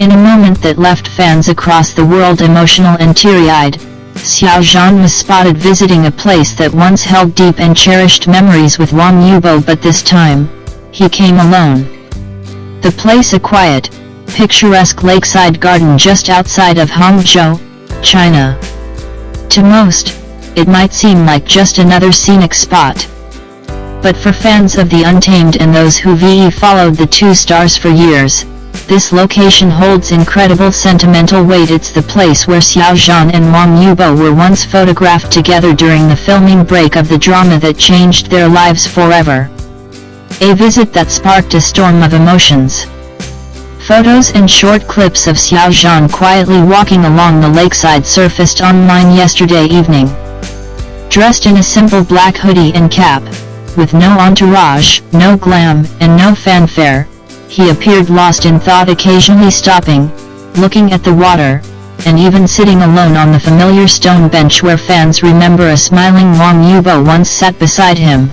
In a moment that left fans across the world emotional and teary-eyed, Xiao Zhan was spotted visiting a place that once held deep and cherished memories with Wang Yibo, but this time, he came alone. The place, a quiet, picturesque lakeside garden just outside of Hangzhou, China. To most, it might seem like just another scenic spot. But for fans of the Untamed and those who followed the two stars for years, this location holds incredible sentimental weight. It's the place where Xiao Zhan and Wang Yibo were once photographed together during the filming break of the drama that changed their lives forever. A visit that sparked a storm of emotions. Photos and short clips of Xiao Zhan quietly walking along the lakeside surfaced online yesterday evening. Dressed in a simple black hoodie and cap, with no entourage, no glam, and no fanfare, he appeared lost in thought, occasionally stopping, looking at the water, and even sitting alone on the familiar stone bench where fans remember a smiling Wang Yibo once sat beside him.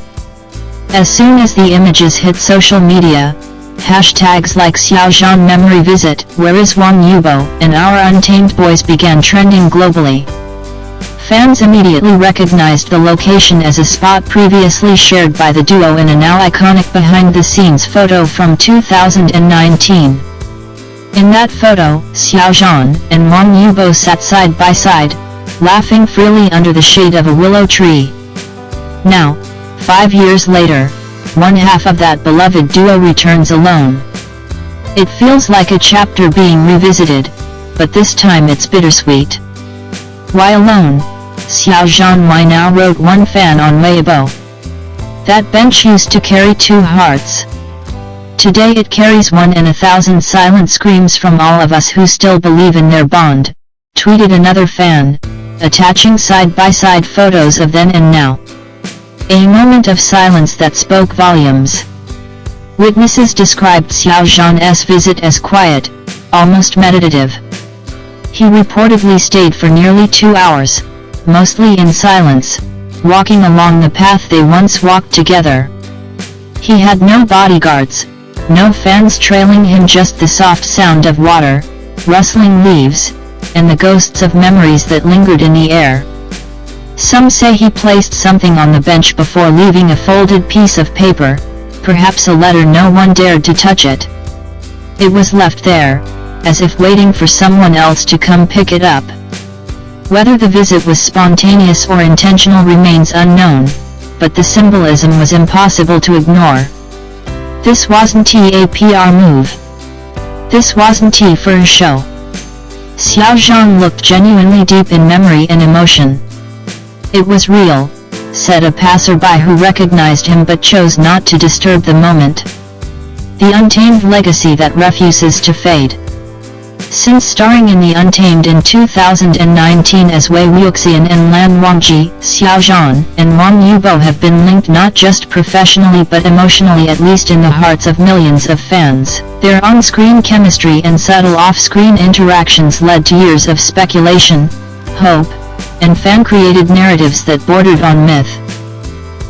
As soon as the images hit social media, hashtags like Xiao Zhan memory visit, where is Wang Yibo, and our Untamed boys began trending globally. Fans immediately recognized the location as a spot previously shared by the duo in a now iconic behind-the-scenes photo from 2019. In that photo, Xiao Zhan and Wang Yibo sat side by side, laughing freely under the shade of a willow tree. Now, 5 years later, one half of that beloved duo returns alone. It feels like a chapter being revisited, but this time it's bittersweet. Why alone? Xiao Zhan now wrote one fan on Weibo. That bench used to carry 2 hearts. Today it carries 1 and 1,000 silent screams from all of us who still believe in their bond, tweeted another fan, attaching side-by-side photos of then and now. A moment of silence that spoke volumes. Witnesses described Xiao Zhan's visit as quiet, almost meditative. He reportedly stayed for nearly 2 hours, mostly in silence, walking along the path they once walked together. He had no bodyguards, no fans trailing him, just the soft sound of water, rustling leaves, and the ghosts of memories that lingered in the air. Some say he placed something on the bench before leaving, a folded piece of paper, perhaps a letter. No one dared to touch it. It was left there, as if waiting for someone else to come pick it up. Whether the visit was spontaneous or intentional remains unknown, but the symbolism was impossible to ignore. This wasn't a PR move. This wasn't for a show. Xiao Zhan looked genuinely deep in memory and emotion. It was real, said a passerby who recognized him but chose not to disturb the moment. The Untamed legacy that refuses to fade. Since starring in The Untamed in 2019 as Wei Wuxian and Lan Wangji, Xiao Zhan and Wang Yibo have been linked not just professionally but emotionally, at least in the hearts of millions of fans. Their on-screen chemistry and subtle off-screen interactions led to years of speculation, hope, and fan-created narratives that bordered on myth.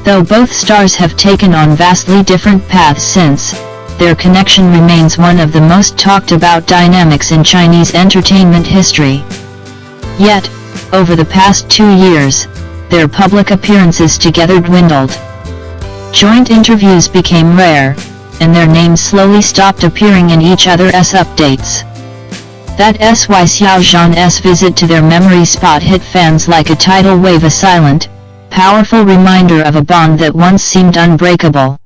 Though both stars have taken on vastly different paths since, their connection remains one of the most talked about dynamics in Chinese entertainment history. Yet, over the past 2 years, their public appearances together dwindled. Joint interviews became rare, and their names slowly stopped appearing in each other's updates. That's why Xiao Zhan's visit to their memory spot hit fans like a tidal wave, a silent, powerful reminder of a bond that once seemed unbreakable.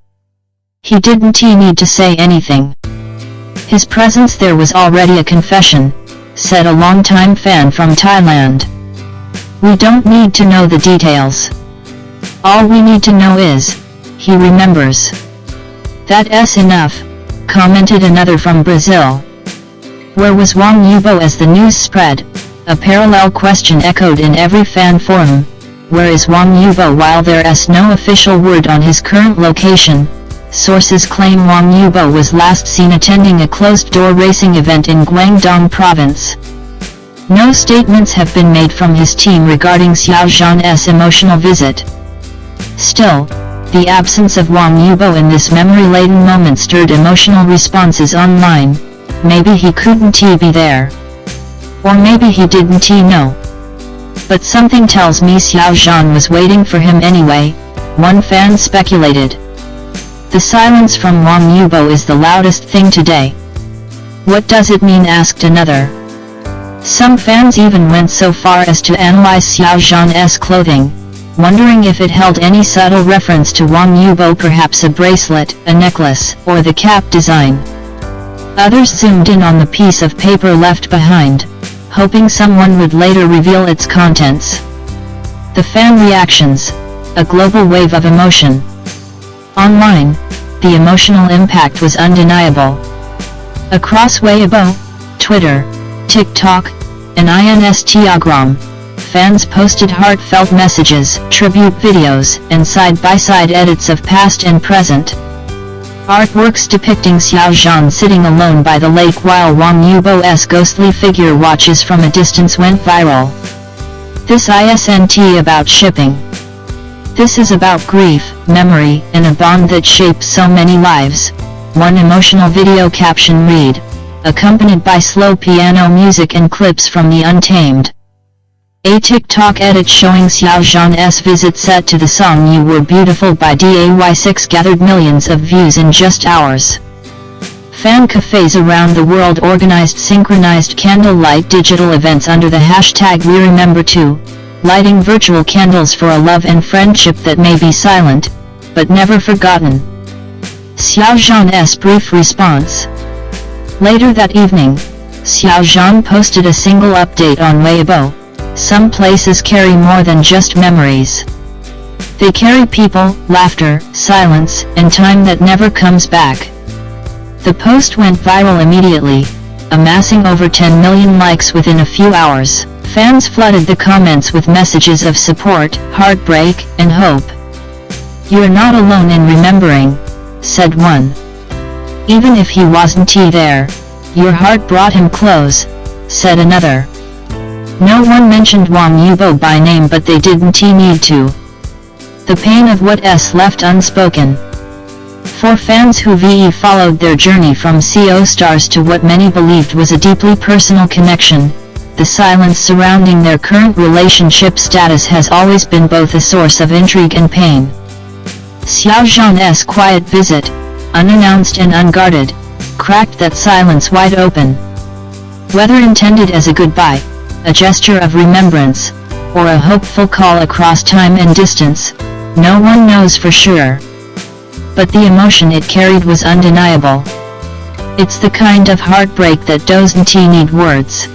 He didn't need to say anything. His presence there was already a confession, said a longtime fan from Thailand. We don't need to know the details. All we need to know is, he remembers. That's enough, commented another from Brazil. Where was Wang Yibo as the news spread? A parallel question echoed in every fan forum. Where is Wang Yibo? While there's no official word on his current location, sources claim Wang Yibo was last seen attending a closed-door racing event in Guangdong province. No statements have been made from his team regarding Xiao Zhan's emotional visit. Still, the absence of Wang Yibo in this memory-laden moment stirred emotional responses online, maybe he couldn't be there. Or maybe he didn't know. But something tells me Xiao Zhan was waiting for him anyway, one fan speculated. The silence from Wang Yibo is the loudest thing today. What does it mean, asked another. Some fans even went so far as to analyze Xiao Zhan's clothing, wondering if it held any subtle reference to Wang Yibo, perhaps a bracelet, a necklace, or the cap design. Others zoomed in on the piece of paper left behind, hoping someone would later reveal its contents. The fan reactions, a global wave of emotion. Online, the emotional impact was undeniable. Across Weibo, Twitter, TikTok, and Instagram, fans posted heartfelt messages, tribute videos, and side-by-side edits of past and present. Artworks depicting Xiao Zhan sitting alone by the lake while Wang Yibo's ghostly figure watches from a distance went viral. This isn't about shipping. This is about grief, memory, and a bond that shapes so many lives. One emotional video caption read, accompanied by slow piano music and clips from The Untamed. A TikTok edit showing Xiao Zhan's visit set to the song You Were Beautiful by DAY6 gathered millions of views in just hours. Fan cafes around the world organized synchronized candlelight digital events under the hashtag #WeRemember2, lighting virtual candles for a love and friendship that may be silent, but never forgotten. Xiao Zhan's brief response. Later that evening, Xiao Zhan posted a single update on Weibo. Some places carry more than just memories. They carry people, laughter, silence, and time that never comes back. The post went viral immediately, amassing over 10 million likes within a few hours. Fans flooded the comments with messages of support, heartbreak, and hope. "You're not alone in remembering," said one. "Even if he wasn't there, your heart brought him close," said another. No one mentioned Wang Yibo by name, but they didn't need to. The pain of what's left unspoken. For fans who followed their journey from CO stars to what many believed was a deeply personal connection, the silence surrounding their current relationship status has always been both a source of intrigue and pain. Xiao Zhan's quiet visit, unannounced and unguarded, cracked that silence wide open. Whether intended as a goodbye, a gesture of remembrance, or a hopeful call across time and distance, no one knows for sure. But the emotion it carried was undeniable. It's the kind of heartbreak that doesn't need words.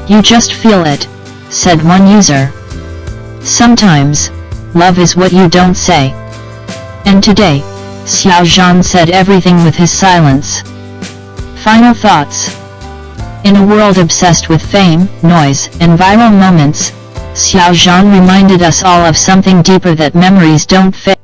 "You just feel it," said one user. "Sometimes, love is what you don't say." And today, Xiao Zhan said everything with his silence. Final thoughts. In a world obsessed with fame, noise, and viral moments, Xiao Zhan reminded us all of something deeper, that memories don't fade.